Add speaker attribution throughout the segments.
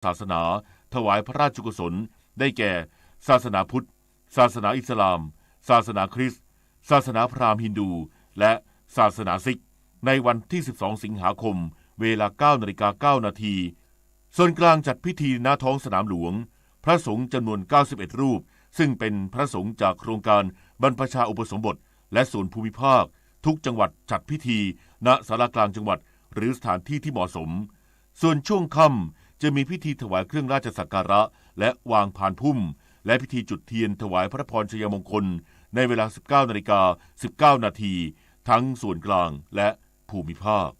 Speaker 1: ศาสนาถวายพระราชกุศลได้แก่ศาสนาพุทธศาสนาอิสลามศาสนาคริสต์ศาสนาพราหมณ์ฮินดูและศาสนาซิกในวันที่12สิงหาคมเวลา 9:09 น.ส่วนกลางจัดพิธีณท้องสนามหลวงพระสงฆ์จำนวน91รูปซึ่งเป็นพระสงฆ์จากโครงการบรรพชาอุปสมบทและส่วนภูมิภาคทุกจังหวัดจัดพิธีณศาลากลางจังหวัดหรือสถานที่ที่เหมาะสมส่วนช่วงค่ำจะมีพิธีถวายเครื่องราชสักการะและวางพานพุ่มและพิธีจุดเทียนถวายพระพรชัยมงคลในเวลา 19:19 น.ทั้งส่วนกลางและภูมิภาค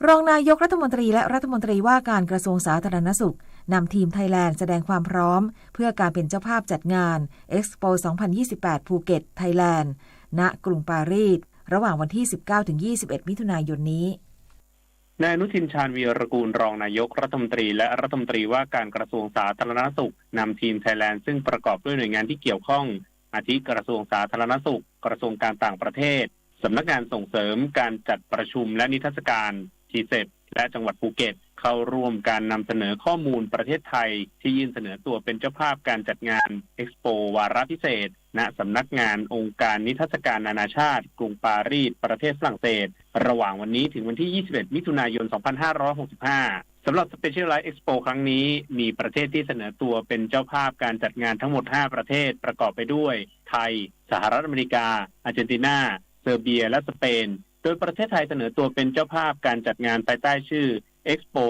Speaker 2: รองนายกรัฐมนตรีและรัฐมนตรีว่าการกระทรวงสาธารณสุขนำทีมไทยแลนด์แสดงความพร้อมเพื่อการเป็นเจ้าภาพจัดงาน Expo 2028 ภูเก็ตไทยแลนด์ณกรุงปารีสระหว่างวันที่ 19-21 มิถุนายนนี้
Speaker 3: นายอนุทินชาญวีรกูลรองนายกรัฐมนตรีและรัฐมนตรีว่าการกระทรวงสาธารณสุขนำทีมไทยแลนด์ซึ่งประกอบด้วยหน่วยงานที่เกี่ยวข้องอาทิกระทรวงสาธารณสุขกระทรวงการต่างประเทศสำนักงานส่งเสริมการจัดประชุมและนิทรรศการทีเซปและจังหวัดภูเก็ตเข้าร่วมการนำเสนอข้อมูลประเทศไทยที่ยื่นเสนอตัวเป็นเจ้าภาพการจัดงาน Expo วาระพิเศษณสำนักงานองค์การนิทรรศการนานาชาติกรุงปารีสประเทศฝรั่งเศสระหว่างวันนี้ถึงวันที่ 21 มิถุนายน 2565 สำหรับ Specialized Expo ครั้งนี้มีประเทศที่เสนอตัวเป็นเจ้าภาพการจัดงานทั้งหมด 5 ประเทศประกอบไปด้วยไทยสหรัฐอเมริกาอาร์เจนตินาเซอร์เบียและสเปนโดยประเทศไทยเสนอตัวเป็นเจ้าภาพการจัดงานภายใต้ชื่อ Expo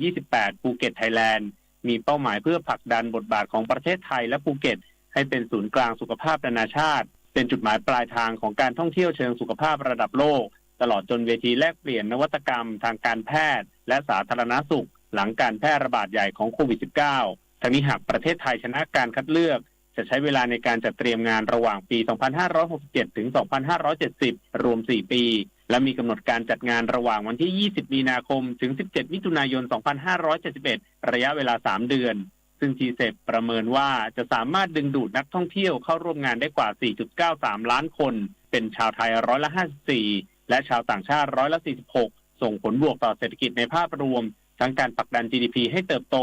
Speaker 3: 2028 ภูเก็ตไทยแลนด์มีเป้าหมายเพื่อผลักดันบทบาทของประเทศไทยและภูเก็ตให้เป็นศูนย์กลางสุขภาพนานาชาติเป็นจุดหมายปลายทางของการท่องเที่ยวเชิงสุขภาพระดับโลกตลอดจนเวทีแลกเปลี่ยนนวัตกรรมทางการแพทย์และสาธารณสุขหลังการแพร่ระบาดใหญ่ของโควิด -19 ทั้งนี้หากประเทศไทยชนะการคัดเลือกจะใช้เวลาในการจัดเตรียมงานระหว่างปี 2567 ถึง 2570 รวม 4 ปีและมีกำหนดการจัดงานระหว่างวันที่ 20 มีนาคม ถึง 17 มิถุนายน 2571 ระยะเวลา 3 เดือนซึ่งทีเซปประเมินว่าจะสามารถดึงดูดนักท่องเที่ยวเข้าร่วมงานได้กว่า 4.93 ล้านคนเป็นชาวไทย54%และชาวต่างชาติ46%ส่งผลบวกต่อเศรษฐกิจในภาพรวมทั้งการผลักดัน GDP ให้เติบโต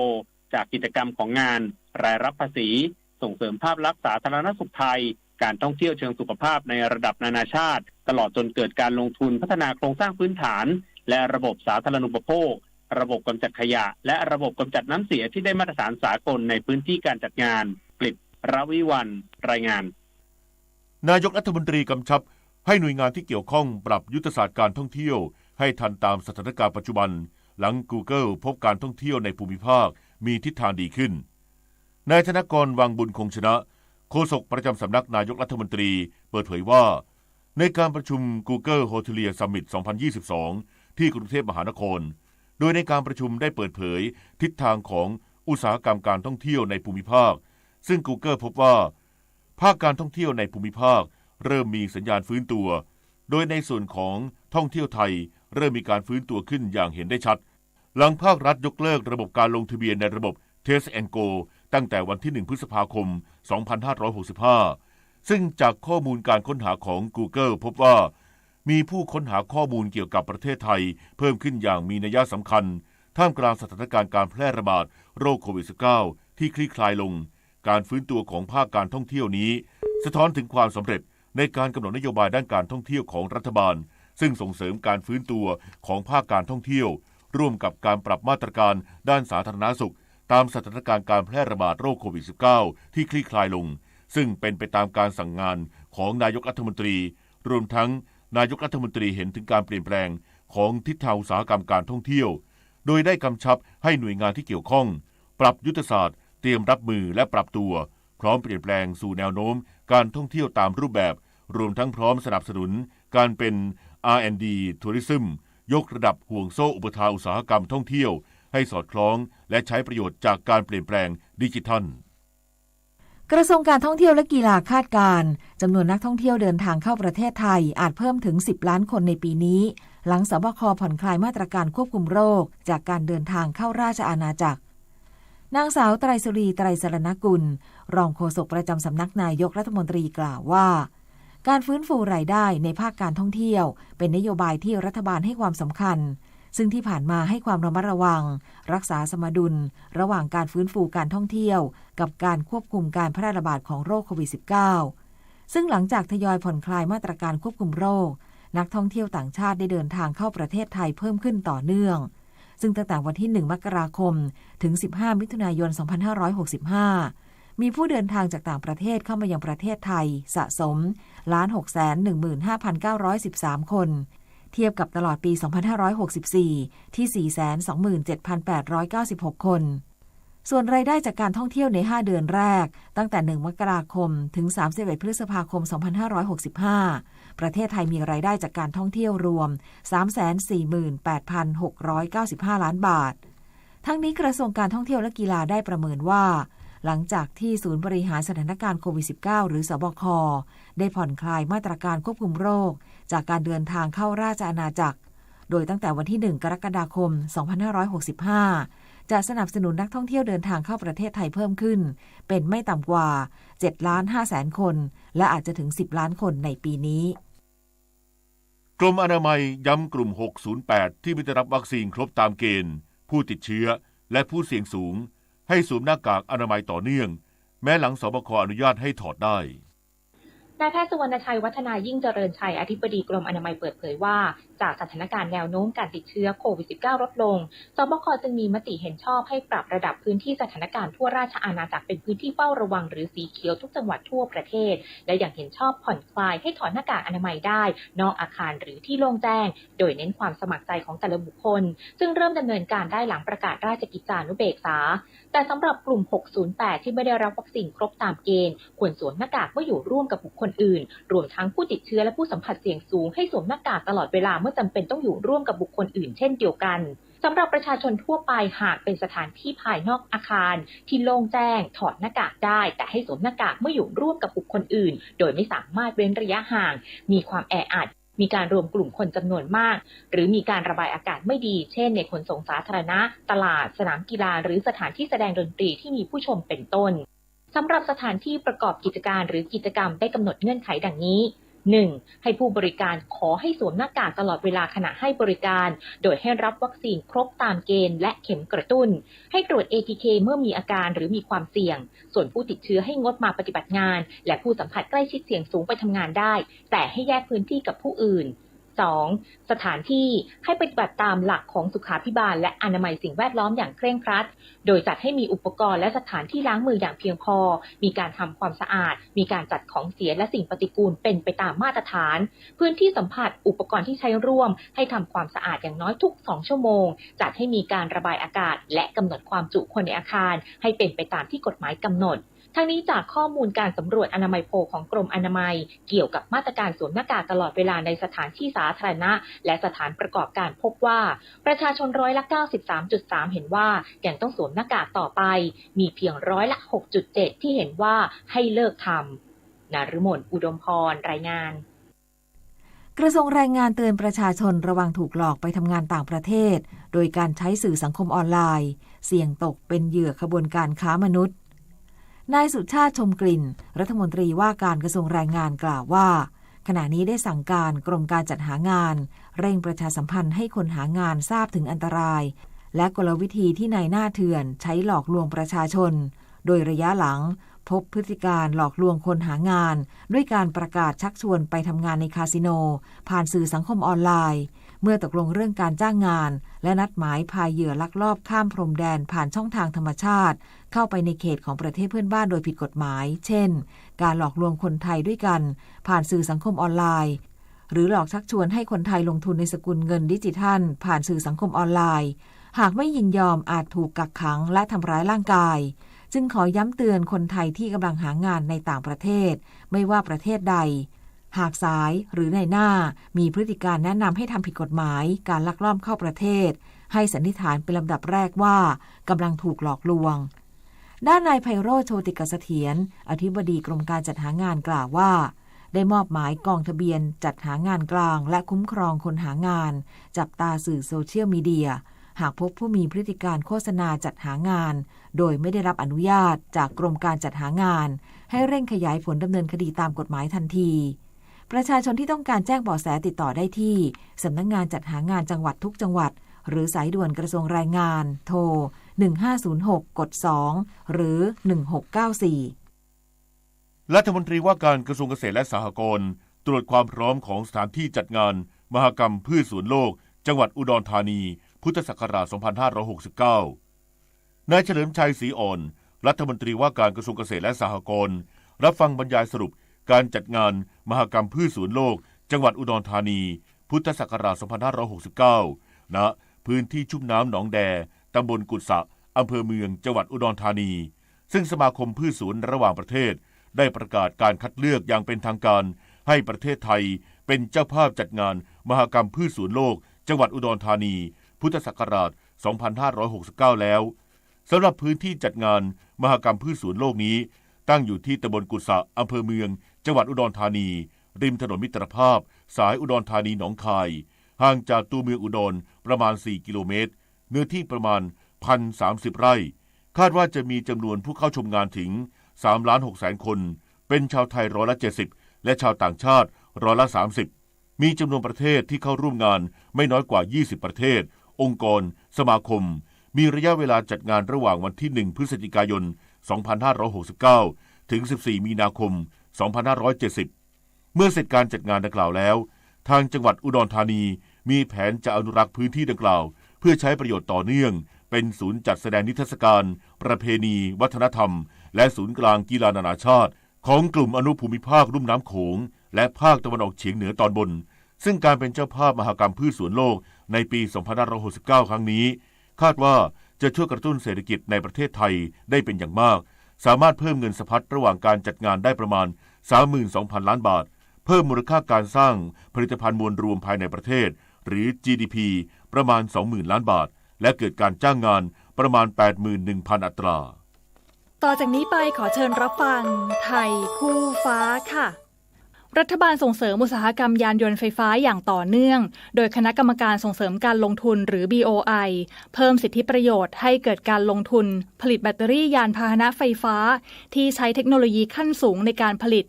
Speaker 3: จากกิจกรรมของงานรายรับภาษีส่งเสริมภาพลักษณ์สาธารณสุขไทยการท่องเที่ยวเชิงสุขภาพในระดับนานาชาติตลอดจนเกิดการลงทุนพัฒนาโครงสร้างพื้นฐานและระบบสาธารณูปโภคระบบกำจัดขยะและระบบกำจัดน้ำเสียที่ได้มาตรฐานสากลในพื้นที่การจัดงานกฤษ รวิวัลย์รายงาน
Speaker 1: นายกรัฐมนตรีกำชับให้หน่วยงานที่เกี่ยวข้องปรับยุทธศาสตร์การท่องเที่ยวให้ทันตามสถานการณ์ปัจจุบันหลัง Google พบการท่องเที่ยวในภูมิภาคมีทิศทางดีขึ้นนายธนกร วังบุญคงชนะโฆษกประจำสำนักนายกรัฐมนตรีเปิดเผยว่าในการประชุม Google Hotelier Summit 2022 ที่กรุงเทพมหานครโดยในการประชุมได้เปิดเผยทิศทางของอุตสาหกรรมการท่องเที่ยวในภูมิภาคซึ่ง Google พบว่าภาคการท่องเที่ยวในภูมิภาคเริ่มมีสัญญาณฟื้นตัวโดยในส่วนของท่องเที่ยวไทยเริ่มมีการฟื้นตัวขึ้นอย่างเห็นได้ชัดหลังภาครัฐยกเลิกระบบการลงทะเบียนในระบบ Test and Go ตั้งแต่วันที่ 1 พฤษภาคม 2565 ซึ่งจากข้อมูลการค้นหาของ Google พบว่ามีผู้ค้นหาข้อมูลเกี่ยวกับประเทศไทยเพิ่มขึ้นอย่างมีนัยสำคัญท่ามกลางสถานการณ์การแพร่ระบาดโรคโควิด -19 ที่คลี่คลายลงการฟื้นตัวของภาคการท่องเที่ยวนี้สะท้อนถึงความสำเร็จในการกำหนดนโยบายด้านการท่องเที่ยวของรัฐบาลซึ่งส่งเสริมการฟื้นตัวของภาคการท่องเที่ยวร่วมกับการปรับมาตรการด้านสาธารณสุขตามสถานการณ์การแพร่ระบาดโรคโควิด -19 ที่คลี่คลายลงซึ่งเป็นไปตามการสั่งงานของนายกรัฐมนตรีรวมทั้งนายกรัฐมนตรีเห็นถึงการเปลี่ยนแปลงของทิศทางอุตสาหกรรมการท่องเที่ยวโดยได้กำชับให้หน่วยงานที่เกี่ยวข้องปรับยุทธศาสตร์เตรียมรับมือและปรับตัวพร้อมเปลี่ยนแปลงสู่แนวโน้มการท่องเที่ยวตามรูปแบบรวมทั้งพร้อมสนับสนุนการเป็น R&D Tourism ยกระดับห่วงโซ่อุปทานอุตสาหกรรมท่องเที่ยวให้สอดคล้องและใช้ประโยชน์จากการเปลี่ยนแปลงดิจิทัล
Speaker 2: กระทรวงการท่องเที่ยวและกีฬาคาดการณ์จำนวนนักท่องเที่ยวเดินทางเข้าประเทศไทยอาจเพิ่มถึง10 ล้านคนในปีนี้หลังสบคผ่อนคลายมาตรการควบคุมโรคจากการเดินทางเข้าราชอาณาจักรนางสาวไตรสุรีไตรสรณกุลรองโฆษกประจำสำนักนายกรัฐมนตรีกล่าวว่าการฟื้นฟูรายได้ในภาคการท่องเที่ยวเป็นนโยบายที่รัฐบาลให้ความสำคัญ ซึ่งที่ผ่านมาให้ความระมัดระวังรักษาสมดุลระหว่างการฟื้นฟูการท่องเที่ยวกับการควบคุมการแพร่ระบาดของโรคโควิด -19 ซึ่งหลังจากทยอยผ่อนคลายมาตรการควบคุมโรคนักท่องเที่ยวต่างชาติได้เดินทางเข้าประเทศไทยเพิ่มขึ้นต่อเนื่องซึ่งตั้งแต่วันที่ 1 มกราคมถึง 15 มิถุนายน 2565 มีผู้เดินทางจากต่างประเทศเข้ามายังประเทศไทยสะสม 1,615,913 คนเทียบกับตลอดปี 2564 ที่ 427,896 คนส่วนรายได้จากการท่องเที่ยวใน 5 เดือนแรกตั้งแต่ 1 มกราคมถึง 31 พฤษภาคม 2565 ประเทศไทยมีรายได้จากการท่องเที่ยวรวม 348,695 ล้านบาททั้งนี้กระทรวงการท่องเที่ยวและกีฬาได้ประเมินว่าหลังจากที่ศูนย์บริหารสถานการณ์โควิด -19 หรือสบคได้ผ่อนคลายมาตรการควบคุมโรคจากการเดินทางเข้าราชอาณาจักรโดยตั้งแต่วันที่ 1 กรกฎาคม 2565 จะสนับสนุนนักท่องเที่ยวเดินทางเข้าประเทศไทยเพิ่มขึ้นเป็นไม่ต่ำกว่า 7,500,000 คนและอาจจะถึง 10 ล้านคนในปีนี้
Speaker 1: กรมอนามัยย้ำกลุ่ม 608 ที่ไม่ได้รับวัคซีนครบตามเกณฑ์ผู้ติดเชื้อและผู้เสี่ยงสูงให้สวมหน้ากากอนามัยต่อเนื่องแม้หลังสบคอนุญาตให้ถอดได้
Speaker 4: นายแพทย์สุวรรณชัยวัฒนายิ่งเจริญชัยอธิบดีกรมอนามัยเปิดเผยว่าจากสถานการณ์แนวโน้มการติดเชื้อโควิด -19 ลดลงสบคจึงมีมติเห็นชอบให้ปรับระดับพื้นที่สถานการณ์ทั่วราชอาณาจักรเป็นพื้นที่เฝ้าระวังหรือสีเขียวทุกจังหวัดทั่วประเทศและยังเห็นชอบผ่อนคลายให้ถอดหน้ากากอนามัยได้นอกอาคารหรือที่โล่งแจ้งโดยเน้นความสมัครใจของแต่ละบุคคลซึ่งเริ่มดำเนินการได้หลังประกาศราชกิจจานุเบกษาแต่สำหรับกลุ่ม 608 ที่ไม่ได้รับวัคซีนครบตามเกณฑ์ควรสวมหน้ากากเมื่ออยู่ร่วมกับบุคคลอื่นรวมทั้งผู้ติดเชื้อและผู้สัมผัสเสี่ยงสูงให้สวมหน้ากากตลอดเวลาเมื่อจำเป็นต้องอยู่ร่วมกับบุคคลอื่นเช่นเดียวกันสำหรับประชาชนทั่วไปหากเป็นสถานที่ภายนอกอาคารที่โล่งแจ้งถอดหน้ากากได้แต่ให้สวมหน้ากากเมื่ออยู่ร่วมกับบุคคลอื่นโดยไม่สามารถเว้นระยะห่างมีความแออัดมีการรวมกลุ่มคนจำนวนมากหรือมีการระบายอากาศไม่ดีเช่นในขนส่งสาธารณะตลาดสนามกีฬาหรือสถานที่แสดงดนตรีที่มีผู้ชมเป็นต้นสำหรับสถานที่ประกอบกิจการหรือกิจกรรมได้กำหนดเงื่อนไขดังนี้ 1. ให้ผู้บริการขอให้สวมหน้ากากตลอดเวลาขณะให้บริการโดยให้รับวัคซีนครบตามเกณฑ์และเข็มกระตุ้นให้ตรวจ ATK เมื่อมีอาการหรือมีความเสี่ยงส่วนผู้ติดเชื้อให้งดมาปฏิบัติงานและผู้สัมผัสใกล้ชิดเสี่ยงสูงไปทำงานได้แต่ให้แยกพื้นที่กับผู้อื่น 2. สถานที่ให้ปฏิบัติตามหลักของสุขาภิบาลและอนามัยสิ่งแวดล้อมอย่างเคร่งครัดโดยจัดให้มีอุปกรณ์และสถานที่ล้างมืออย่างเพียงพอมีการทำความสะอาดมีการจัดของเสียและสิ่งปฏิกูลเป็นไปตามมาตรฐานพื้นที่สัมผัสอุปกรณ์ที่ใช้ร่วมให้ทำความสะอาดอย่างน้อยทุก2ชั่วโมงจัดให้มีการระบายอากาศและกำหนดความจุคนในอาคารให้เป็นไปตามที่กฎหมายกำหนดทั้งนี้จากข้อมูลการสำรวจอนามัยโพลของกรมอนามัยเกี่ยวกับมาตรการสวมหน้ากากตลอดเวลาในสถานที่สาธารณะและสถานประกอบการพบว่าประชาชน93.3% เห็นว่ายังต้องสวมหน้ากากต่อไปมีเพียง6.7% ที่เห็นว่าให้เลิกทำนฤมลอุดมพรรายงาน
Speaker 2: กระทรวงแรงงานเตือนประชาชนระวังถูกหลอกไปทำงานต่างประเทศโดยการใช้สื่อสังคมออนไลน์เสี่ยงตกเป็นเหยื่อขบวนการค้ามนุษย์นายสุชาติชมกลิ่นรัฐมนตรีว่าการกระทรวงแรงงานกล่าวว่าขณะนี้ได้สั่งการกรมการจัดหางานเร่งประชาสัมพันธ์ให้คนหางานทราบถึงอันตรายและกลวิธีที่นายหน้าเถื่อนใช้หลอกลวงประชาชนโดยระยะหลังพบพฤติการหลอกลวงคนหางานด้วยการประกาศชักชวนไปทำงานในคาสิโนผ่านสื่อสังคมออนไลน์เมื่อตกลงเรื่องการจ้างงานและนัดหมายพาเหยื่อลักลอบข้ามพรมแดนผ่านช่องทางธรรมชาติเข้าไปในเขตของประเทศเพื่อนบ้านโดยผิดกฎหมายเช่นการหลอกลวงคนไทยด้วยกันผ่านสื่อสังคมออนไลน์หรือหลอกชักชวนให้คนไทยลงทุนในสกุลเงินดิจิทัลผ่านสื่อสังคมออนไลน์หากไม่ยินยอมอาจถูกกักขังและทำร้ายร่างกายจึงขอย้ำเตือนคนไทยที่กำลังหางานในต่างประเทศไม่ว่าประเทศใดหากสายหรือในหน้ามีพฤติการแนะนำให้ทำผิดกฎหมายการลักลอบเข้าประเทศให้สันนิษฐานเป็นลำดับแรกว่ากำลังถูกหลอกลวงด้านนายไพโรจน์ โชติกเสถียรอธิบดีกรมการจัดหางานกล่าวว่าได้มอบหมายกองทะเบียนจัดหางานกลางและคุ้มครองคนหางานจับตาสื่อโซเชียลมีเดียหากพบผู้มีพฤติการโฆษณาจัดหางานโดยไม่ได้รับอนุญาตจากกรมการจัดหางานให้เร่งขยายผลดำเนินคดีตามกฎหมายทันทีประชาชนที่ต้องการแจ้งเบาะแสติดต่อได้ที่สำนักงานจัดหางานจังหวัดทุกจังหวัด หรือสายด่วนกระทรวงแรงงานโทร1506กด2หรือ1694
Speaker 1: รัฐมนตรีว่าการกระทรวงเกษตรและสหกรณ์ตรวจความพร้อมของสถานที่จัดงานมหกรรมพืชสวนโลกจังหวัดอุดรธานีพุทธศักราช 2569 นายเฉลิมชัยศรีอ่อนรัฐมนตรีว่าการกระทรวงเกษตรและสหกรณ์รับฟังบรรยายสรุปการจัดงานมหกรรมพืชสวนโลกจังหวัดอุดรธานีพุทธศักราช 2569 ณ พื้นที่ชุ่มน้ำหนองแดตำบลกุดสะอำเภอเมืองจังหวัดอุดรธานีซึ่งสมาคมพืชสวนระหว่างประเทศได้ประกาศการคัดเลือกอย่างเป็นทางการให้ประเทศไทยเป็นเจ้าภาพจัดงานมหกรรมพืชสวนโลกจังหวัดอุดรธานีพุทธศักราช 2569 แล้วสำหรับพื้นที่จัดงานมหกรรมพืชสวนโลกนี้ตั้งอยู่ที่ตำบลกุดสะอำเภอเมืองจังหวัดอุดรธานีริมถนนมิตรภาพสายอุดรธานีหนองคายห่างจากตัวเมืองอุดรประมาณ 4 กิโลเมตรเนื้อที่ประมาณ 1,030 ไร่คาดว่าจะมีจำนวนผู้เข้าชมงานถึง 3,600,000 คนเป็นชาวไทย70%และชาวต่างชาติ30%มีจำนวนประเทศที่เข้าร่วมงานไม่น้อยกว่า 20 ประเทศองค์กรสมาคมมีระยะเวลาจัดงานระหว่างวันที่ 1 พฤศจิกายน 2569 ถึง 14 มีนาคม 2570 เมื่อเสร็จการจัดงานดังกล่าวแล้วทางจังหวัดอุดรธานีมีแผนจะอนุรักษ์พื้นที่ดังกล่าวเพื่อใช้ประโยชน์ต่อเนื่องเป็นศูนย์จัดแสดงนิทรรศการประเพณีวัฒนธรรมและศูนย์กลางกีฬานานาชาติของกลุ่มอนุภูมิภาคลุ่มน้ำโขงและภาคตะวันออกเฉียงเหนือตอนบนซึ่งการเป็นเจ้าภาพมหกรรมพืชสวนโลกในปี 2569 ครั้งนี้คาดว่าจะช่วยกระตุ้นเศรษฐกิจในประเทศไทยได้เป็นอย่างมากสามารถเพิ่มเงินสะพัดระหว่างการจัดงานได้ประมาณ 32,000 ล้านบาทเพิ่มมูลค่าการสร้างผลิตภัณฑ์มวลรวมภายในประเทศหรือ GDP ประมาณ 20,000 ล้านบาทและเกิดการจ้างงานประมาณ 81,000 อัตรา
Speaker 5: ต่อจากนี้ไปขอเชิญรับฟังไทยคู่ฟ้าค่ะรัฐบาลส่งเสริมอุตสาหกรรมยานยนต์ไฟฟ้าอย่างต่อเนื่องโดยคณะกรรมการส่งเสริมการลงทุนหรือ BOI เพิ่มสิทธิประโยชน์ให้เกิดการลงทุนผลิตแบตเตอรี่ยานพาหนะไฟฟ้าที่ใช้เทคโนโลยีขั้นสูงในการผลิต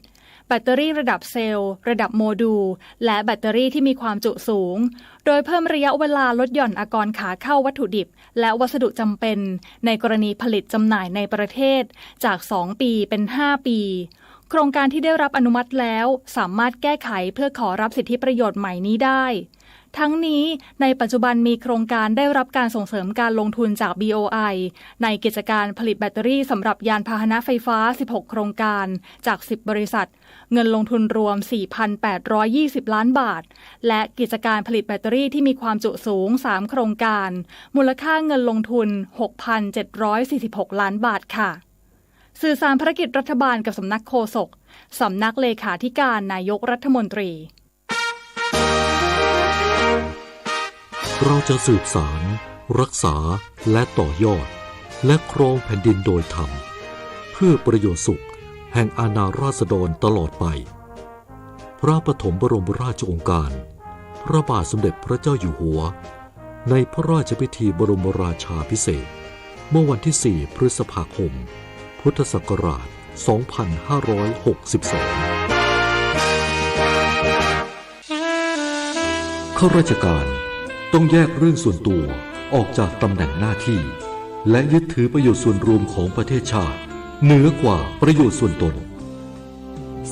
Speaker 5: แบตเตอรี่ระดับเซลล์ระดับโมดูลและแบตเตอรี่ที่มีความจุสูงโดยเพิ่มระยะเวลาลดหย่อนอากรขาเข้าวัตถุดิบและวัสดุจำเป็นในกรณีผลิตจำหน่ายในประเทศจาก2 ปีเป็น5 ปีโครงการที่ได้รับอนุมัติแล้วสามารถแก้ไขเพื่อขอรับสิทธิประโยชน์ใหม่นี้ได้ทั้งนี้ในปัจจุบันมีโครงการได้รับการส่งเสริมการลงทุนจาก BOI ในกิจการผลิตแบตเตอรี่สำหรับยานพาหนะไฟฟ้า16โครงการจาก10บริษัทเงินลงทุนรวม 4,820 ล้านบาทและกิจการผลิตแบตเตอรี่ที่มีความจุสูง3โครงการมูลค่าเงินลงทุน 6,746 ล้านบาทค่ะสื่อสารภารกิจรัฐบาลกับสำนักโฆษกสำนักเลขาธิการนายกรัฐมนตรี
Speaker 6: เราจะสืบสารรักษาและต่อยอดและครองแผ่นดินโดยธรรมเพื่อประโยชน์สุขแห่งอาณาราษฎรตลอดไปพระปฐมบรมราชโองการพระบาทสมเด็จพระเจ้าอยู่หัวในพระราชพิธีบรมราชาภิเษกเมื่อวันที่4 พฤษภาคมพุทธศักราช 2562 ข้าราชการต้องแยกเรื่องส่วนตัวออกจากตำแหน่งหน้าที่และยึดถือประโยชน์ส่วนรวมของประเทศชาติเหนือกว่าประโยชน์ส่วนตน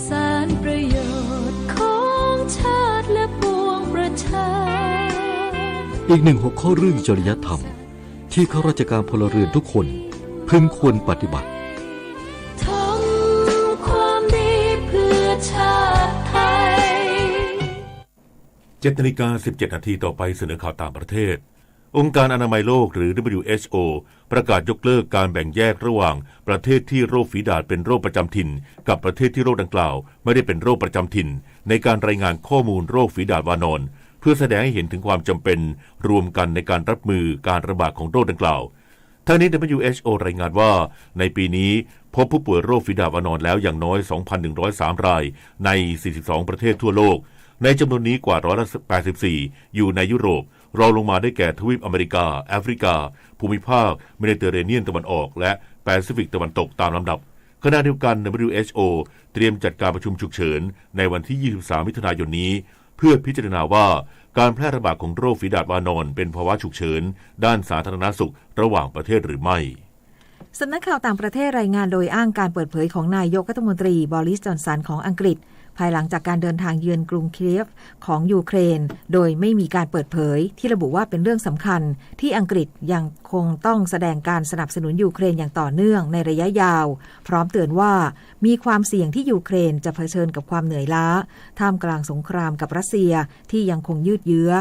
Speaker 7: สารประโยชน์ของชาติและปวงประชา
Speaker 6: อีกหนึ่งหัวข้อเรื่องจริยธรรมที่ข้าราชการพลเรือนทุกคนพึงควรปฏิบัติ
Speaker 7: ทำความดีเพื่อชาติไทย
Speaker 1: 7:17 น.ต่อไปเสนอข่าวต่างประเทศองค์การอนามัยโลกหรือ WHO ประกาศยกเลิกการแบ่งแยกระหว่างประเทศที่โรคฝีดาษเป็นโรคประจำถิ่นกับประเทศที่โรคดังกล่าวไม่ได้เป็นโรคประจำถิ่นในการรายงานข้อมูลโรคฝีดาษวานอนเพื่อแสดงให้เห็นถึงความจำเป็นรวมกันในการรับมือการระบาดของโรคดังกล่าวทั้งนี้ WHO รายงานว่าในปีนี้พบผู้ป่วยโรคฝีดาษวานอนแล้วอย่างน้อย 2,103 รายใน 42 ประเทศทั่วโลกในจำนวนนี้กว่า84%อยู่ในยุโรปรองลงมาได้แก่ทวีปอเมริกาแอฟริกาภูมิภาคเมดิเตอร์เรเนียนตะวันออกและแปซิฟิกตะวันตกตามลำดับขณะเดียวกัน WHO เตรียมจัดการประชุมฉุกเฉินในวันที่ 23 มิถุนายนนี้เพื่อพิจารณาว่า การแพร่ระบาดของโรคฝีดาษวานอนเป็นภาวะฉุกเฉินด้านสาธารณสุขระหว่างประเทศหรือไม่
Speaker 2: สำนักข่าวต่างประเทศรายงานโดยอ้างการเปิดเผยของนายกรัฐมนตรีบอริส จอนสันของอังกฤษภายหลังจากการเดินทางเยือนกรุงเคียฟของยูเครนโดยไม่มีการเปิดเผยที่ระบุว่าเป็นเรื่องสำคัญที่อังกฤษยังคงต้องแสดงการสนับสนุนยูเครนอย่างต่อเนื่องในระยะยาวพร้อมเตือนว่ามีความเสี่ยงที่ยูเครนจะเผชิญกับความเหนื่อยล้าท่ามกลางสงครามกับรัสเซียที่ยังคงยืดเยื้อ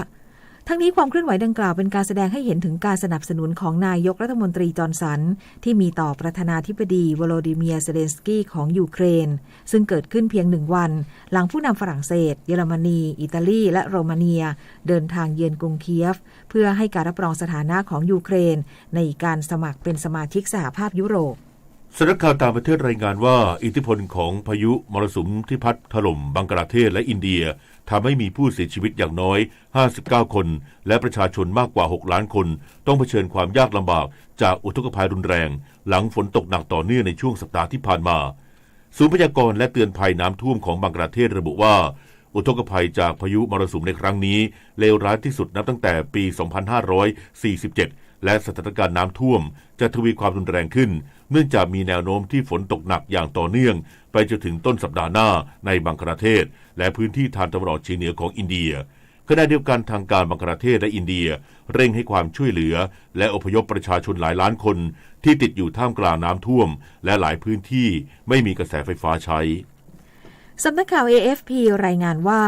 Speaker 2: ทั้งนี้ความเคลื่อนไหวดังกล่าวเป็นการแสดงให้เห็นถึงการสนับสนุนของนายกรัฐมนตรีจอห์นสันที่มีต่อประธานาธิบดีวโลดิเมียร์ เซเลนสกี้ของยูเครนซึ่งเกิดขึ้นเพียง1 วันหลังผู้นำฝรั่งเศสเยอรมนีอิตาลีและโรมาเนียเดินทางเยือนกรุงเคียฟเพื่อให้การรับรองสถานะของยูเครนในการสมัครเป็นสมาชิกสหภาพยุโรป
Speaker 1: สำนักข่าวต่างประเทศรายงานว่าอิทธิพลของพายุมรสุมที่พัดถล่มบังกลาเทศและอินเดียทำให้มีผู้เสียชีวิตอย่างน้อย59 คนและประชาชนมากกว่า6 ล้านคนต้องเผชิญความยากลำบากจากอุทกภัยรุนแรงหลังฝนตกหนักต่อเนื่องในช่วงสัปดาห์ที่ผ่านมาศูนย์พยากรณ์และเตือนภัยน้ำท่วมของบังกลาเทศระบุว่าอุทกภัยจากพายุมรสุมในครั้งนี้เลวร้ายที่สุดนับตั้งแต่ปี 2547 และสถานการณ์น้ำท่วมจะทวีความรุนแรงขึ้นเนื่องจากมีแนวโน้มที่ฝนตกหนักอย่างต่อเนื่องไปจนถึงต้นสัปดาห์หน้าในบังกลาเทศและพื้นที่ทางตะวันออกเฉียงเหนือของอินเดียขณะเดียวกันทางการบังกลาเทศและอินเดียเร่งให้ความช่วยเหลือและอพยพประชาชนหลายล้านคนที่ติดอยู่ท่ามกลางน้ำท่วมและหลายพื้นที่ไม่มีกระแสไฟฟ้าใช้
Speaker 2: สำนักข่าว AFP รายงานว่า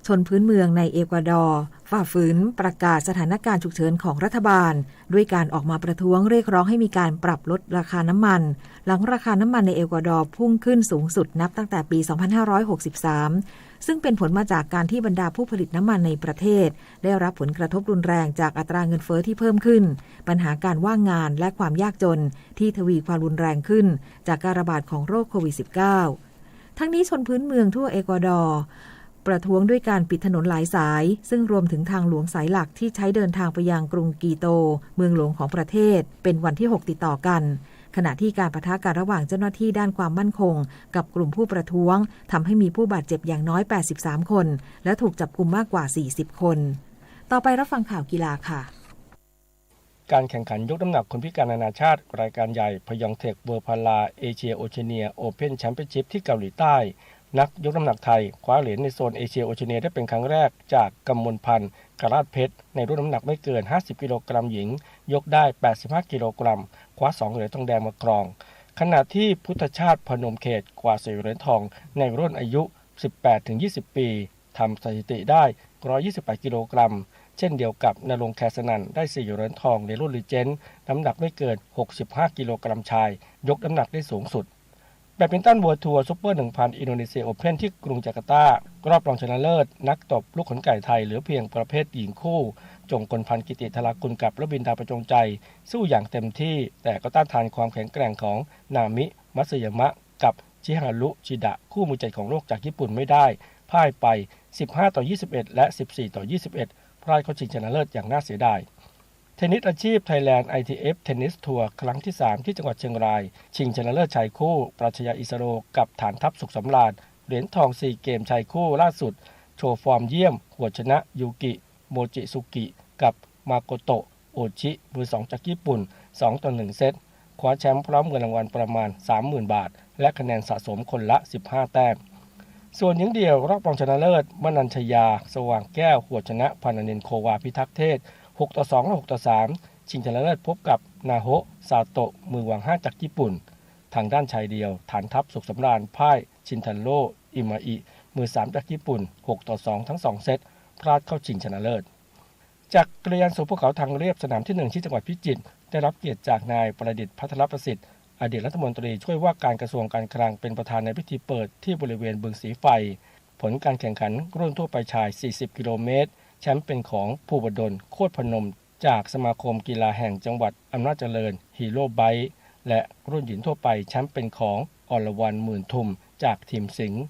Speaker 2: ชนพื้นเมืองในเอกวาดอร์ฝ่าฝืนประกาศสถานการณ์ฉุกเฉินของรัฐบาลด้วยการออกมาประท้วงเรียกร้องให้มีการปรับลดราคาน้ำมันหลังราคาน้ำมันในเอกวาดอร์พุ่งขึ้นสูงสุดนับตั้งแต่ปี 2563 ซึ่งเป็นผลมาจากการที่บรรดาผู้ผลิตน้ำมันในประเทศได้รับผลกระทบรุนแรงจากอัตราเงินเฟ้อที่เพิ่มขึ้นปัญหาการว่างงานและความยากจนที่ทวีความรุนแรงขึ้นจากการระบาดของโรคโควิด -19ทั้งนี้ชนพื้นเมืองทั่วเอกวาดอร์ประท้วงด้วยการปิดถนนหลายสายซึ่งรวมถึงทางหลวงสายหลักที่ใช้เดินทางไปยังกรุงกีโตเมืองหลวงของประเทศเป็นวันที่6ติดต่อกันขณะที่การปะทะกันระหว่างเจ้าหน้าที่ด้านความมั่นคงกับกลุ่มผู้ประท้วงทำให้มีผู้บาดเจ็บอย่างน้อย83 คนและถูกจับกุมมากกว่า40 คนต่อไปรับฟังข่าวกีฬาค่ะ
Speaker 8: การแข่งขันยกน้ำหนักคนพิการนานาชาติรายการใหญ่พยองเทคเวิลด์พาราเอเชียโอเชียเนียโอเพ่นแชมเปี้ยนชิพที่เกาหลีใต้นักยกน้ำหนักไทยคว้าเหรียญในโซนเอเชียโอเชียเนียได้เป็นครั้งแรกจากกำมลพันธ์กราชเพชรในรุ่นน้ำหนักไม่เกิน50กิโลกรัมหญิงยกได้85กิโลกรัมคว้า2เหรียญทองแดงมาครองขณะที่พุทธชาติพนมเขตกว่า4เหรียญทองในรุ่นอายุ 18-20 ปีทำสถิติได้128กิโลกรัมเช่นเดียวกับณรงค์แคสนันได้4เหรียญทองในรุ่นลีเจนด์น้ำหนักไม่เกิน65กิโลกรัมชายยกน้ำหนักได้สูงสุดแบดมินตันเวิลด์ทัวร์ซุปเปอร์ 1,000 อินโดนีเซียโอเพ่นที่กรุงจาการ์ตารอบรองชนะเลิศนักตบลูกขนไก่ไทยเหลือเพียงประเภทหญิงคู่จงกลพันธ์กิติธารากุลกับระบินดาประจงใจสู้อย่างเต็มที่แต่ก็ต้านทานความแข็งแกร่งของนามิมัตสึยามะกับชิฮารุชิดะคู่มือใจของโลกจากญี่ปุ่นไม่ได้พ่ายไป15-21และ14-21พลาดเข้าชิงชนะเลิศอย่างน่าเสียดายเทนนิสอาชีพ Thailand ITF เทนนิสทัวร์ครั้งที่3ที่จังหวัดเชียงรายชิงชนะเลิศชายคู่ปรัชญาอิสโรกับฐานทัพสุขสำราญเหรียญทอง4เกมชายคู่ล่าสุดโชว์ฟอร์มเยี่ยมหัวชนะยูกิโมจิซุกิกับมาโกโตะโอชิมือ2จากญี่ปุ่น2-1เซตคว้าแชมป์พร้อมเงินรางวัลประมาณ 30,000 บาทและคะแนนสะสมคนละ15แต้มส่วนหญิงเดี่ยวรอบรองชนะเลิศมนัญชยาสว่างแก้วหัวชนะพานาเนนโควาพิทักษ์เทศ6-2 และ 6-3 ชิงชนะเลิศพบกับนาโฮะซาโตะมือวาง5จากญี่ปุ่นทางด้านชายเดียวฐานทัพสุขสำราญพ่ายชินทันโร่อิมาอิมือ3จากญี่ปุ่น6-2ทั้ง2เซตพลาดเข้าชิงชนะเลิศจากจักรยานสู่ภูเขาทางเรียบสนามที่1ที่จังหวัดพิจิตรได้รับเกียรติจากนายประดิษฐ์ภัทรประสิทธิ์อดีตรัฐมนตรีช่วยว่าการกระทรวงการคลังเป็นประธานในพิธีเปิดที่บริเวณบึงสีไฟผลการแข่งขันรุ่นทั่วไปชาย40กิโลเมตรแชมป์เป็นของภูบดลโคตรพนมจากสมาคมกีฬาแห่งจังหวัดอำนาจเจริญฮีโร่ไบค์และรุ่นหญิงทั่วไปแชมป์เป็นของอรวรรณหมื่นทุมจากทีมสิงห์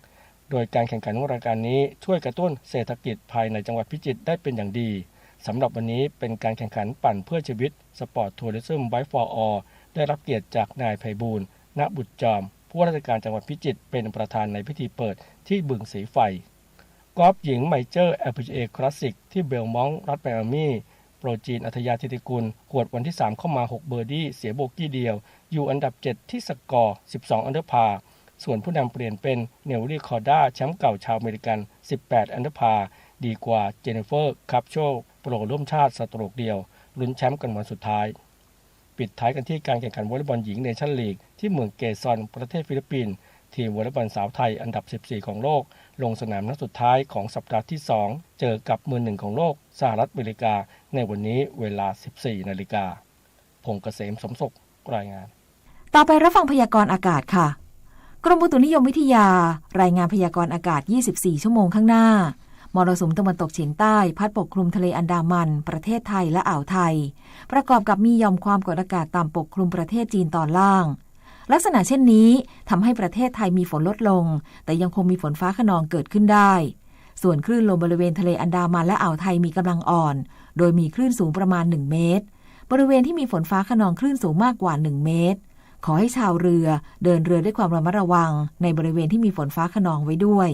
Speaker 8: โดยการแข่งขันรายการนี้ช่วยกระตุ้นเศรษฐกิจภายในจังหวัดพิจิตรได้เป็นอย่างดีสำหรับวันนี้เป็นการแข่งขันปั่นเพื่อชีวิตสปอร์ตทัวริซึมไบค์ฟอร์ออลได้รับเกียรติจากนายไพบูลย์ ณ บุตรจอมผู้ว่าราชการจังหวัดพิจิตรเป็นประธานในพิธีเปิดที่บึงสีไฟ กอล์ฟหญิงไมเจอร์ LPGA Classic ที่เบลมองต์รัฐไมอามีโปรจีนอัธยาธิติกุลหวดวันที่3เข้ามา6เบอร์ดี้เสียโบกี้เดียวอยู่อันดับ7ที่สกอร์12อันเดอร์พาร์ส่วนผู้นำเปลี่ยนเป็นเนลลี่คอร์ด้าแชมป์เก่าชาวอเมริกัน18อันเดอร์พาร์ดีกว่าเจเนฟเฟอร์คัปโชโปรร่วมชาติสโตรกเดียวลุ้นแชมป์กันวันสุดท้ายปิดท้ายกันที่การแข่งขันวอลเลย์บอลหญิงเนชั่นลีกที่เมืองเกซอนประเทศฟิลิปปินส์ทีมวอลเลย์บอลสาวไทยอันดับ14ของโลกลงสนามนัดสุดท้ายของสัปดาห์ที่2เจอกับมือ1ของโลกสหรัฐอเมริกาในวันนี้เวลา 14 นาฬิกาพงษ์เกษมสมศุขรายงาน
Speaker 2: ต่อไปรับฟังพยากรณ์อากาศค่ะกรมอุตุนิยมวิทยารายงานพยากรณ์อากาศ24ชั่วโมงข้างหน้ามรสุมตะวันตกเฉียงใต้พัดปกคลุมทะเลอันดามันประเทศไทยและอ่าวไทยประกอบกับมีหย่อมความกดอากาศต่ำปกคลุมประเทศจีนตอนล่างลักษณะเช่นนี้ทำให้ประเทศไทยมีฝนลดลงแต่ยังคงมีฝนฟ้าคะนองเกิดขึ้นได้ส่วนคลื่นลมบริเวณทะเลอันดามันและอ่าวไทยมีกำลังอ่อนโดยมีคลื่นสูงประมาณ1เมตรบริเวณที่มีฝนฟ้าคะนองคลื่นสูงมากกว่า1เมตรขอให้ชาวเรือเดินเรือด้วยความระมัดระวังในบริเวณที่มีฝนฟ้าคะนองไว้ด้วย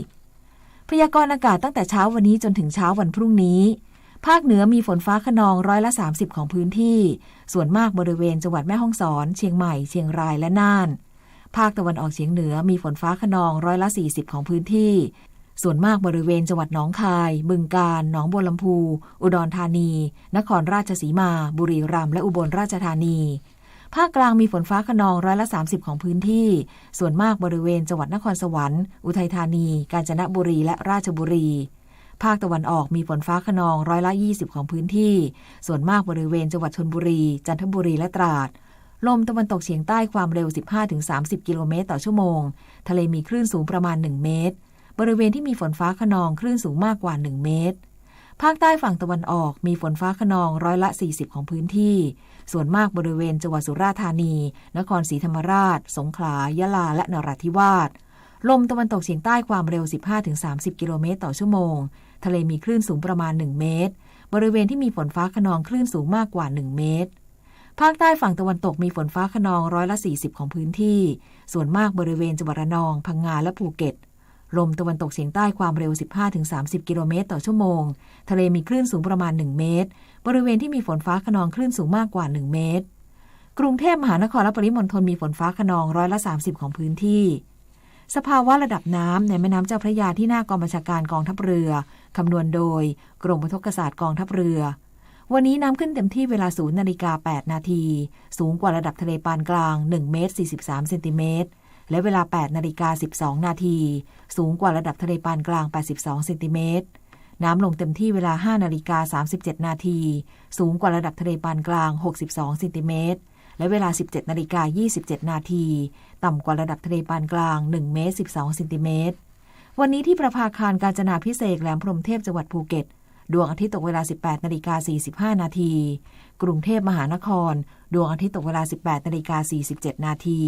Speaker 2: พยากรณ์อากาศตั้งแต่เช้าวันนี้จนถึงเช้าวันพรุ่งนี้ภาคเหนือมีฝนฟ้าคะนอง30%ของพื้นที่ส่วนมากบริเวณจังหวัดแม่ฮ่องสอนเชียงใหม่เชียงรายและน่านภาคตะวันออกเฉียงเหนือมีฝนฟ้าคะนอง40%ของพื้นที่ส่วนมากบริเวณจังหวัดหนองคายบึงกาฬหนองบัวลำพูอุดรธานีนครราชสีมาบุรีรัมย์และอุบลราชธานีภาคกลางมีฝนฟ้าคะนอง30%ของพื้นที่ส่วนมากบริเวณจังหวัดนครสวรรค์อุทัยธานีกาญจนบุรีและราชบุรีภาคตะวันออกมีฝนฟ้าคะนอง20%ของพื้นที่ส่วนมากบริเวณจังหวัดชลบุรีจันทบุรีและตราดลมตะวันตกเฉียงใต้ความเร็ว 15-30 กิโลเมตรต่อชั่วโมงทะเลมีคลื่นสูงประมาณ1เมตรบริเวณที่มีฝนฟ้าคะนองคลื่นสูงมากกว่า1เมตรภาคใต้ฝั่งตะวันออกมีฝนฟ้าคะนอง40%ของพื้นที่ส่วนมากบริเวณจังหวัดสุราษฎร์ธานีนครศรีธรรมราชสงขลายะลาและนราธิวาสลมตะวันตกเฉียงใต้ความเร็ว 15-30 กิโลเมตรต่อชั่วโมงทะเลมีคลื่นสูงประมาณ1เมตรบริเวณที่มีฝนฟ้าคะนองคลื่นสูงมากกว่า1เมตรภาคใต้ฝั่งตะวันตกมีฝนฟ้าคะนอง40%ของพื้นที่ส่วนมากบริเวณจังหวัดระนองพังงาและภูเก็ตลมตะวันตกเฉียงใต้ความเร็ว 15-30 กิโลเมตรต่อชั่วโมงทะเลมีคลื่นสูงประมาณ1เมตรบริเวณที่มีฝนฟ้าคะนองคลื่นสูงมากกว่า1เมตรกรุงเทพมหานครและปริมณฑลมีฝนฟ้าคะนอง30%ของพื้นที่สภาวะระดับน้ำในแม่น้ำเจ้าพระยาที่หน้ากองบัญชาการกองทัพเรือคำนวณโดยกรมอุทกศาสตร์กองทัพเรือวันนี้น้ำขึ้นเต็มที่เวลา 0:08 นาทีสูงกว่าระดับทะเลปานกลาง1เมตร43เซนติเมตรและเวลา 8:12 นาทีสูงกว่าระดับทะเลปานกลาง82เซนติเมตรน้ำลงเต็มที่เวลา 5:37 นาทีสูงกว่าระดับทะเลปานกลาง62เซนติเมตรและเวลา 17:27 นาทีต่ำกว่าระดับทะเลปานกลาง1เมตร12เซนติเมตรวันนี้ที่ประภาคารกาญจนาภิเษกแหลมพรหมเทพจังหวัดภูเก็ตดวงอาทิตย์ตกเวลา 18:45 นาทีกรุงเทพมหานครดวงอาทิตย์ตกเวลา 18:47 นาที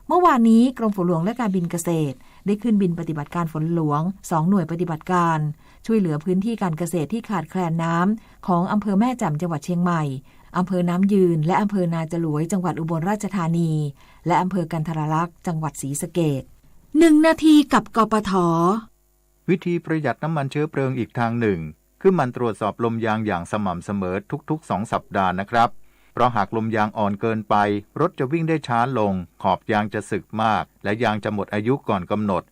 Speaker 2: เมื่อวานนี้กรมฝนหลวงและการบินเกษตรได้ขึ้นบินปฏิบัติการฝนหลวง2หน่วยปฏิบัติการช่วยเหลือพื้นที่การเกษตรที่ขาดแคลนน้ำของอำเภอแม่แจ่มจังหวัดเชียงใหม่อำเภอน้ำยืนและอำเภอนาจลวยจังหวัดอุบลราชธานีและอำเภอกันทรลักษณ์จังหวัดศรีสะเกษ1 นาทีกับกปท.
Speaker 9: วิธีประหยัดน้ำมันเชื้อเพลิงอีกทางหนึ่งคือมันตรวจสอบลมยางอย่างสม่ำเสมอทุกๆ2 สัปดาห์นะครับเพราะหากลมยางอ่อนเกินไปรถจะวิ่งได้ช้าลงขอบยางจะสึกมากและยางจะหมดอายุก่อนกำหนด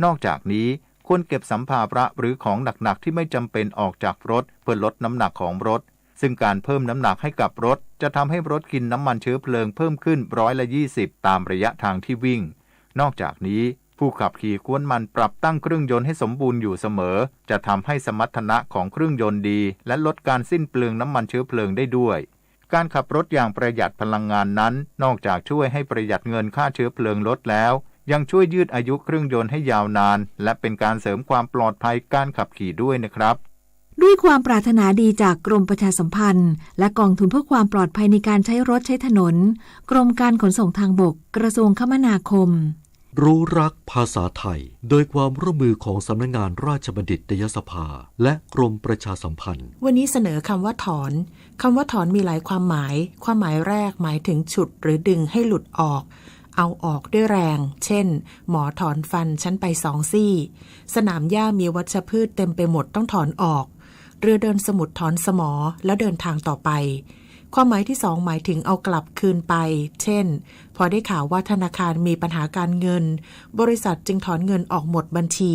Speaker 9: นอกจากนี้ควรเก็บสัมภาระหรือของหนักๆที่ไม่จำเป็นออกจากรถเพื่อลดน้ำหนักของรถซึ่งการเพิ่มน้ำหนักให้กับรถจะทำให้รถกินน้ำมันเชื้อเพลิงเพิ่มขึ้น20%ตามระยะทางที่วิ่งนอกจากนี้ผู้ขับขี่ควรมันปรับตั้งเครื่องยนต์ให้สมบูรณ์อยู่เสมอจะทำให้สมรรถนะของเครื่องยนต์ดีและลดการสิ้นเปลืองน้ำมันเชื้อเพลิงได้ด้วยการขับรถอย่างประหยัดพลังงานนั้นนอกจากช่วยให้ประหยัดเงินค่าเชื้อเพลิงลดแล้วยังช่วยยืดอายุเครื่องยนต์ให้ยาวนานและเป็นการเสริมความปลอดภัยการขับขี่ด้วยนะครับ
Speaker 2: ด้วยความปรารถนาดีจากกรมประชาสัมพันธ์และกองทุนเพื่อความปลอดภัยในการใช้รถใช้ถนนกรมการขนส่งทางบกกระทรวงคมนาคม
Speaker 6: รู้รักภาษาไทยโดยความร่วมมือของสำนักงานราชบัณฑิตยสภาและกรมประชาสัมพันธ์
Speaker 10: วันนี้เสนอคำว่าถอนคำว่าถอนมีหลายความหมายความหมายแรกหมายถึงฉุดหรือดึงให้หลุดออก เอาออกด้วยแรงเช่นหมอถอนฟันฉันไป2 ซี่สนามหญ้ามีวัชพืชเต็มไปหมดต้องถอนออกเรือเดินสมุทรถอนสมอแล้วเดินทางต่อไปความหมายที่2หมายถึงเอากลับคืนไปเช่นพอได้ข่าวว่าธนาคารมีปัญหาการเงินบริษัทจึงถอนเงินออกหมดบัญชี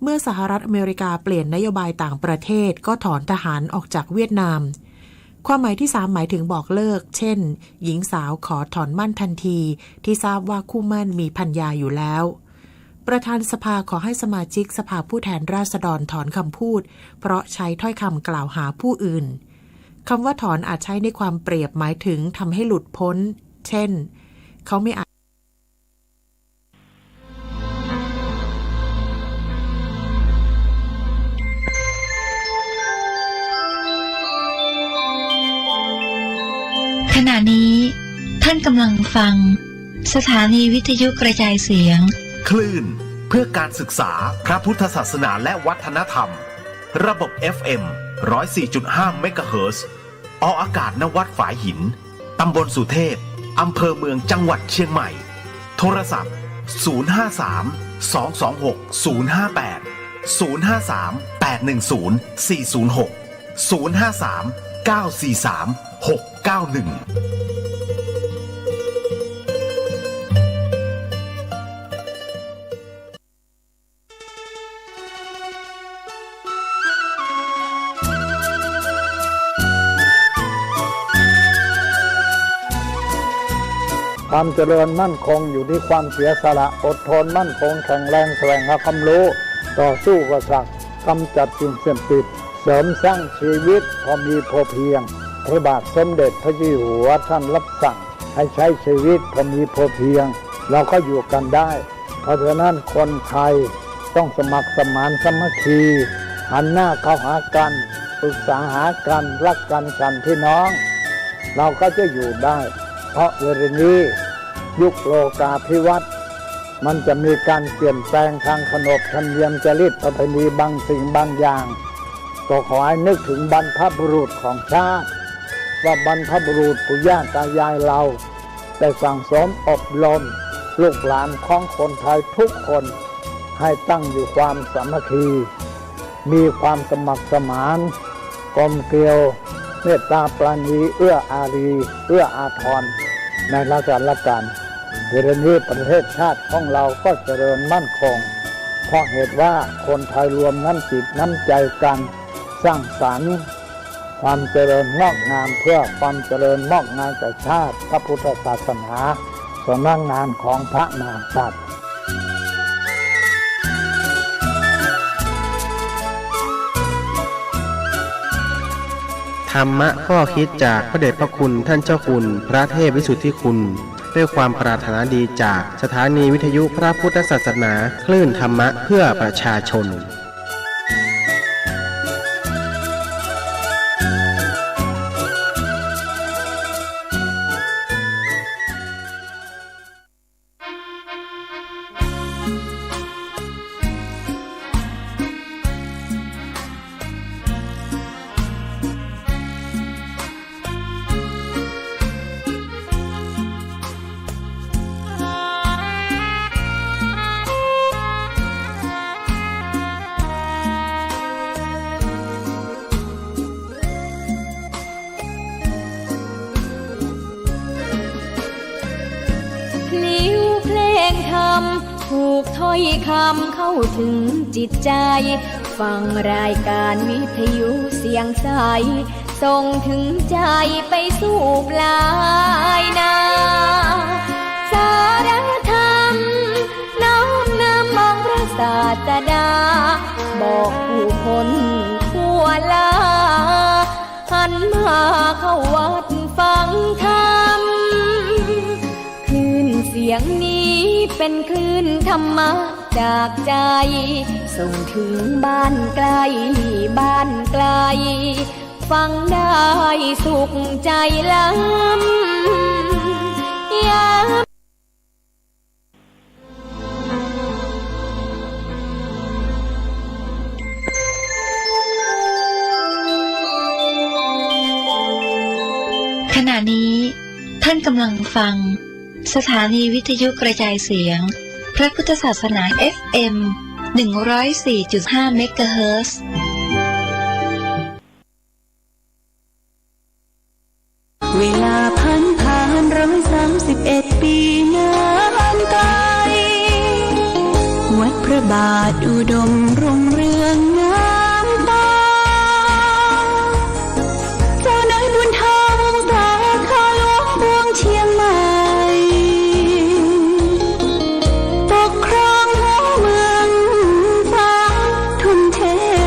Speaker 10: เมื่อสหรัฐอเมริกาเปลี่ยนนโยบายต่างประเทศก็ถอนทหารออกจากเวียดนามความหมายที่3หมายถึงบอกเลิกเช่นหญิงสาวขอถอนมั่นทันทีที่ทราบว่าคู่มั่นมีภรรยาอยู่แล้วประธานสภาขอให้สมาชิกสภาผู้แทนราษฎรถอนคำพูดเพราะใช้ถ้อยคำกล่าวหาผู้อื่นคำว่าถอนอาจใช้ในความเปรียบหมายถึงทำให้หลุดพ้นเช่นเขาไม่อาจ
Speaker 11: ขณะนี้ท่านกำลังฟังสถานีวิทยุกระจายเสียง
Speaker 12: คลื่นเพื่อการศึกษาพระพุทธศาสนาและวัฒนธรรมระบบ FM 104.5 เมกะเฮิรตซ์ออกอากาศณวัดฝายหินตำบลสุเทพอำเภอเมืองจังหวัดเชียงใหม่โทรศัพท์053-226-058 053-406-053-943-691
Speaker 13: ความเจริญมั่นคงอยู่ที่ความเสียสละอดทนมั่นคงแข็งแรงแสวงหาความรู้ต่อสู้กับศักดิ์กำจัดสิ่งเสื่อมติดเสริมสร้างชีวิตพอมีพอเพียงพระบาทสมเด็จพระเจ้าอยู่หัวท่านรับสั่งให้ใช้ชีวิตพอมีพอเพียงเราก็อยู่กันได้เพราะฉะนั้นคนไทยต้องสมัครสมานสามัคคีหันหน้าเข้าหากันปรึกษาหากันรักกันฉันพี่น้องเราก็จะอยู่ได้เพราะเวลานี้ยุคโลกาภิวัตน์มันจะมีการเปลี่ยนแปลงทางขนบธรรมเนียมจริตประเพณีบางสิ่งบางอย่างก็ขอให้นึกถึงบรรพบุรุษของชาติว่าบรรพบุรุษปู่ย่าตายายเราได้สั่งสมอบรมลูกหลานของคนไทยทุกคนให้ตั้งอยู่ความสามัคคีมีความสมัครสมานกลมเกลียวเมตตาปราณีเอื้ออารีเอื้ออาทรในราชการเวลานี้ประเทศชาติของเราก็เจริญมั่นคงเพราะเหตุว่าคนไทยรวมน้ำจิตน้ำใจกันสร้างสรรค์ความเจริญงอกงามเพื่อความเจริญงอกงามแก่ชาติพระพุทธศาสนาสำนักงานของพระมหากษัตริย์
Speaker 14: ธรรมะข้อคิดจากพระเดชพระคุณท่านเจ้าคุณพระเทพวิสุทธิคุณด้วยความปรารถนาดีจากสถานีวิทยุพระพุทธศาสนาคลื่นธรรมะเพื่อประชาชน
Speaker 7: ถูกถ้อยคำเข้าถึงจิตใจฟังรายการวิทยุเสียงใสส่งถึงใจไปสู่ปลายนาสารธรรมน้อมนำมองพระศาสดาบอกผู้คนทั่วลาหันมาเข้าวัดฟังธรรมคลื่นเสียงนี้เป็นคลื่นธรรมะจากใจส่งถึงบ้านไกลบ้านไกลฟังได้สุขใจล้ำยาม
Speaker 11: ขณะนี้ท่านกำลังฟัง สถานีวิทยุกระจายเสียงพระพุทธศาสนา FM 104.5 เมกะเฮิรตซ์
Speaker 15: เวลาผ่าน131 ปีนานไกลวัดพระบาทอุดมรุ่งเรืองงามตาเจ้านายบุญธรรมสาขาหลวงบวงเชียงใหม่ปกครองหัวเมืองฟ้าทุ่มเท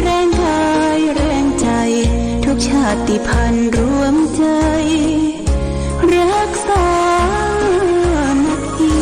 Speaker 15: แรงกายแรงใจทุกชาติพันธุ์รวมใจรักษามัคคี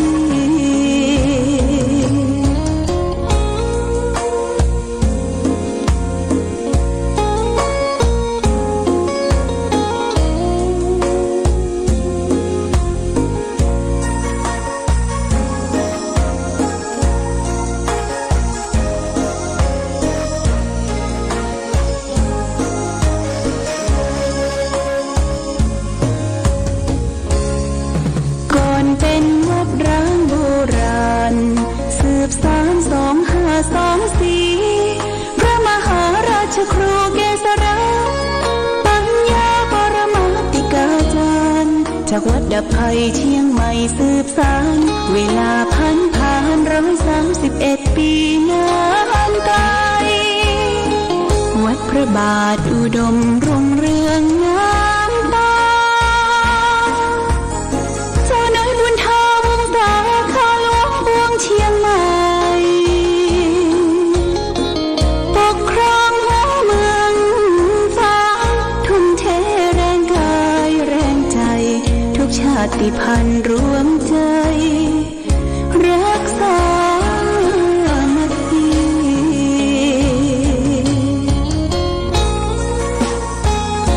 Speaker 15: พระมหาราชครูเกษราปัญญาปรมาติกาจารย์จากวัดดับภัยเชียงใหม่สืบสานเวลาผ่าน131 ปีนานไกลวัดพระบาทอุดมรุ่งเรืองงามตาเจ้านายบุญธรรมสาขาหลวงบวงเชียงใหม่ชาติพันธุ์รวมใจ